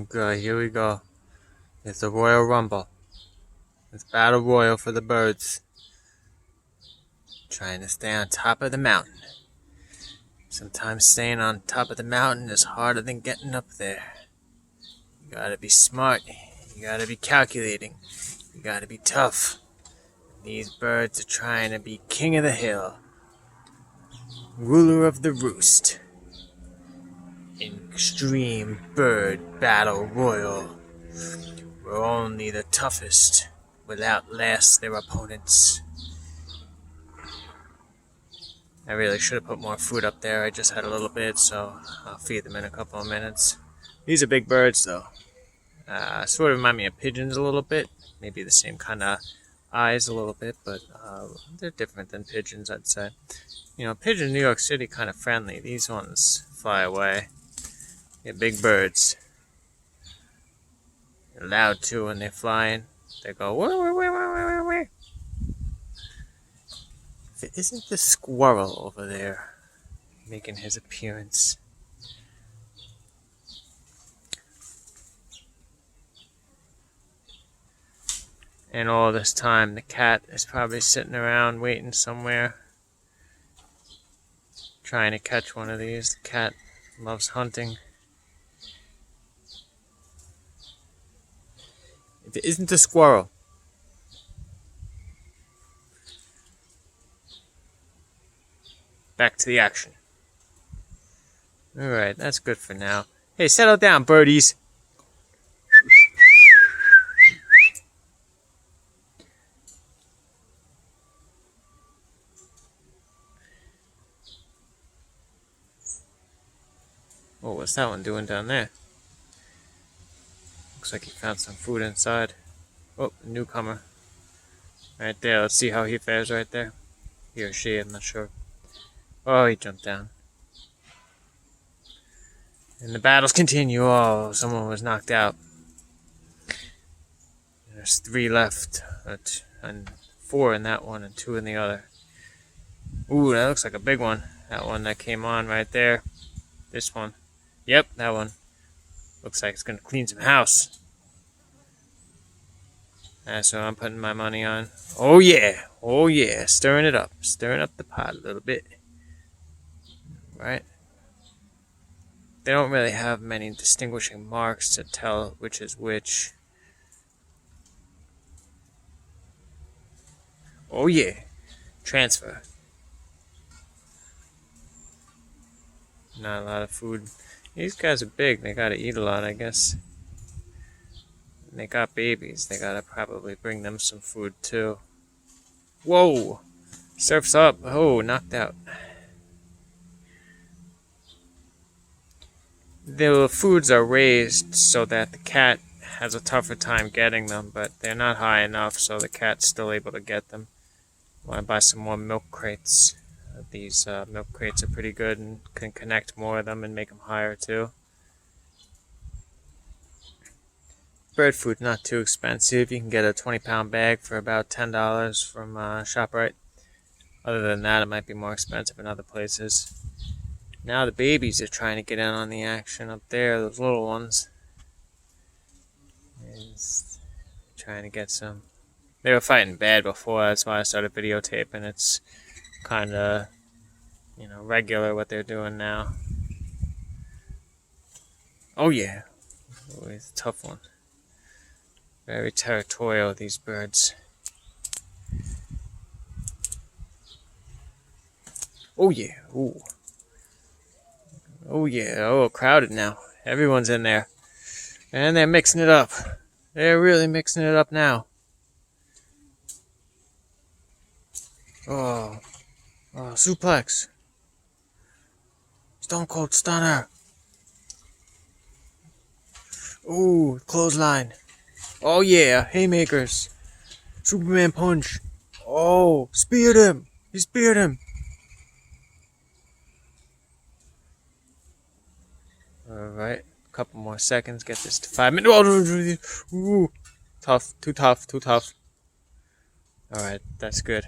Okay, here we go. It's the Royal Rumble. It's Battle Royal for the birds. Trying to stay on top of the mountain. Sometimes staying on top of the mountain is harder than getting up there. You gotta be smart. You gotta be calculating. You gotta be tough. These birds are trying to be king of the hill. Ruler of the roost. Extreme bird battle royal. Where only the toughest will outlast their opponents. I really should have put more food up there. I just had a little bit, so I'll feed them in a couple of minutes. These are big birds, though. Sort of remind me of pigeons a little bit. Maybe the same kind of eyes a little bit, but they're different than pigeons, I'd say. You know, pigeons in New York City kind of friendly. These ones fly away. They're big birds. They're loud, too, when they're flying. They go, wah, wah, wah, wah, wah, wah. If it isn't the squirrel over there making his appearance. And all this time, the cat is probably sitting around waiting somewhere, trying to catch one of these. The cat loves hunting. If it isn't the squirrel. Back to the action. Alright, that's good for now. Hey, settle down, birdies. Oh, what's that one doing down there? Looks like he found some food inside. Oh, a newcomer. Right there, let's see how he fares right there. He or she, I'm not sure. Oh, he jumped down. And the battles continue. Oh, someone was knocked out. There's 3 left. And 4 in that one and 2 in the other. Ooh, that looks like a big one. That one that came on right there. This one. Yep, that one. Looks like it's going to clean some house. That's what I'm putting my money on. Oh yeah. Oh yeah. Stirring it up. Stirring up the pot a little bit. Right? They don't really have many distinguishing marks to tell which is which. Oh yeah. Transfer. Not a lot of food. These guys are big. They gotta eat a lot, I guess. And they got babies. They gotta probably bring them some food too. Whoa! Surf's up. Oh, knocked out. The foods are raised so that the cat has a tougher time getting them, but they're not high enough, so the cat's still able to get them. I want to buy some more milk crates. These milk crates are pretty good and can connect more of them and make them higher too. Bird food's not too expensive. You can get a 20-pound bag for about $10 from ShopRite. Other than that, it might be more expensive in other places. Now the babies are trying to get in on the action up there, those little ones. And trying to get some. They were fighting bad before, that's why I started videotaping. It's kind of, regular what they're doing now. Oh yeah. Oh, it's a tough one. Very territorial, these birds. Oh yeah. Ooh. Oh yeah, oh, crowded now. Everyone's in there. And they're mixing it up. They're really mixing it up now. Oh, suplex. Stone Cold Stunner. Ooh, clothesline. Oh yeah, haymakers. Superman punch. Oh, speared him. He speared him. Alright, a couple more seconds, get this to 5 minutes. Ooh, tough, too tough, too tough. Alright, that's good.